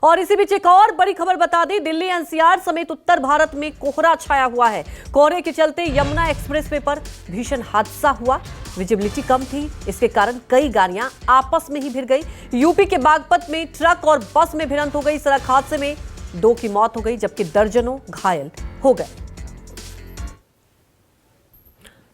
और इसी बीच एक और बड़ी खबर बता दें, दिल्ली एनसीआर समेत उत्तर भारत में कोहरा छाया हुआ है। कोहरे के चलते यमुना एक्सप्रेसवे पर भीषण हादसा हुआ। विजिबिलिटी कम थी, इसके कारण कई गाड़ियां आपस में ही भिड़ गई। यूपी के बागपत में ट्रक और बस में भिड़ंत हो गई। सड़क हादसे में 2 की मौत हो गई, जबकि दर्जनों घायल हो गए।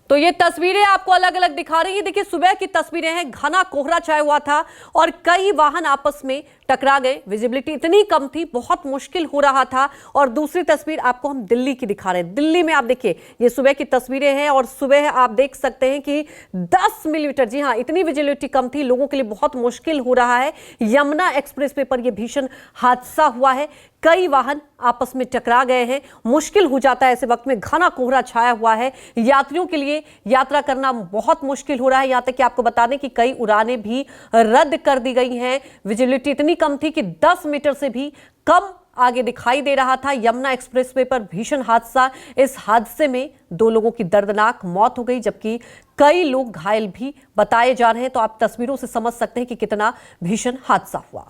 तो ये तस्वीरें आपको अलग अलग दिखा रही हैं। देखिए, सुबह की तस्वीरें हैं, घना कोहरा छाया हुआ था और कई वाहन आपस में टकरा गए। विजिबिलिटी इतनी कम थी, बहुत मुश्किल हो रहा था। और दूसरी तस्वीर आपको हम दिल्ली की दिखा रहे हैं। दिल्ली में आप देखिए, ये सुबह की तस्वीरें हैं और सुबह आप देख सकते हैं कि 10 मिलीमीटर, जी हाँ, इतनी विजिबिलिटी कम थी, लोगों के लिए बहुत मुश्किल हो रहा है। यमुना एक्सप्रेसवे पर यह भीषण हादसा हुआ है, कई वाहन आपस में टकरा गए हैं। मुश्किल हो जाता है ऐसे वक्त में, घना कोहरा छाया हुआ है, यात्रियों के लिए यात्रा करना बहुत मुश्किल हो रहा है। यहां तक कि आपको बता दें कि कई उड़ानें भी रद्द कर दी गई हैं। विजिबिलिटी इतनी कम थी कि 10 मीटर से भी कम आगे दिखाई दे रहा था। यमुना एक्सप्रेसवे पर भीषण हादसा, इस हादसे में 2 लोगों की दर्दनाक मौत हो गई, जबकि कई लोग घायल भी बताए जा रहे हैं। तो आप तस्वीरों से समझ सकते हैं कि कितना भीषण हादसा हुआ।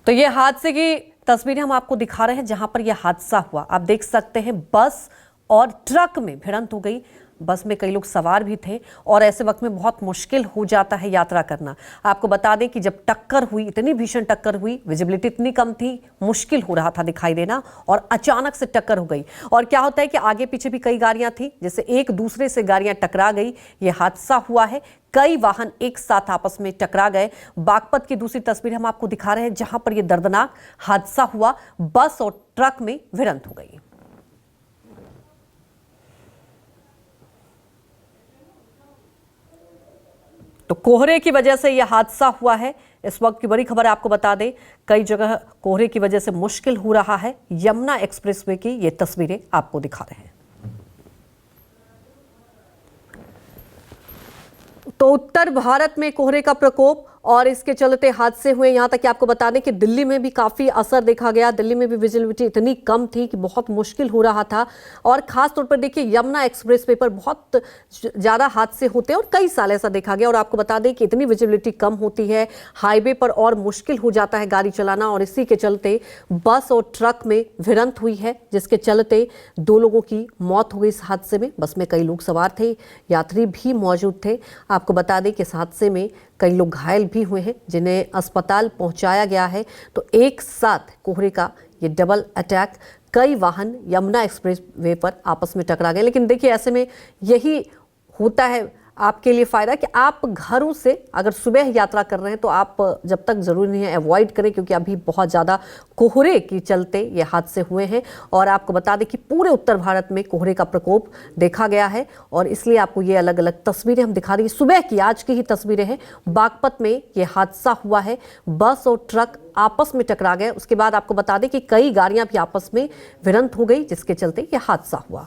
तो ये हादसे की तस्वीरें हम आपको दिखा रहे हैं जहां पर यह हादसा हुआ। आप देख सकते हैं, बस और ट्रक में भिड़ंत हो गई। बस में कई लोग सवार भी थे और ऐसे वक्त में बहुत मुश्किल हो जाता है यात्रा करना। आपको बता दें कि जब टक्कर हुई, इतनी भीषण टक्कर हुई, विजिबिलिटी इतनी कम थी, मुश्किल हो रहा था दिखाई देना, और अचानक से टक्कर हो गई। और क्या होता है कि आगे पीछे भी कई गाड़ियां थी, जैसे एक दूसरे से गाड़ियां टकरा गई, ये हादसा हुआ है। कई वाहन एक साथ आपस में टकरा गए। बागपत की दूसरी तस्वीर हम आपको दिखा रहे हैं जहां पर यह दर्दनाक हादसा हुआ, बस और ट्रक में भिड़ंत हो गई। तो कोहरे की वजह से यह हादसा हुआ है। इस वक्त की बड़ी खबर आपको बता दें, कई जगह कोहरे की वजह से मुश्किल हो रहा है। यमुना एक्सप्रेसवे की ये तस्वीरें आपको दिखा रहे हैं। तो उत्तर भारत में कोहरे का प्रकोप और इसके चलते हादसे हुए। यहां तक कि आपको बता दें कि दिल्ली में भी काफी असर देखा गया। दिल्ली में भी विजिबिलिटी इतनी कम थी कि बहुत मुश्किल हो रहा था। और खास तौर पर देखिए, यमुना एक्सप्रेसवे पर बहुत ज्यादा हादसे होते हैं और कई साल ऐसा देखा गया। और आपको बता दें कि इतनी विजिबिलिटी कम होती है, हाईवे पर और मुश्किल हो जाता है गाड़ी चलाना। और इसी के चलते बस और ट्रक में भिड़ंत हुई है, जिसके चलते 2 लोगों की मौत हो गई इस हादसे में। बस में कई लोग सवार थे, यात्री भी मौजूद थे। आपको बता दें कि इस हादसे में कई लोग घायल भी हुए हैं, जिन्हें अस्पताल पहुंचाया गया है। तो एक साथ कोहरे का ये डबल अटैक, कई वाहन यमुना एक्सप्रेसवे पर आपस में टकरा गए। लेकिन देखिए, ऐसे में यही होता है आपके लिए फ़ायदा कि आप घरों से अगर सुबह यात्रा कर रहे हैं तो आप जब तक ज़रूरी नहीं है अवॉइड करें, क्योंकि अभी बहुत ज़्यादा कोहरे के चलते ये हादसे हुए हैं। और आपको बता दें कि पूरे उत्तर भारत में कोहरे का प्रकोप देखा गया है और इसलिए आपको ये अलग अलग तस्वीरें हम दिखा रही हैं। सुबह की, आज की ही तस्वीरें हैं। बागपत में ये हादसा हुआ है, बस और ट्रक आपस में टकरा गए। उसके बाद आपको बता दें कि कई गाड़ियां भी आपस में भिड़ंत हो गई, जिसके चलते ये हादसा हुआ।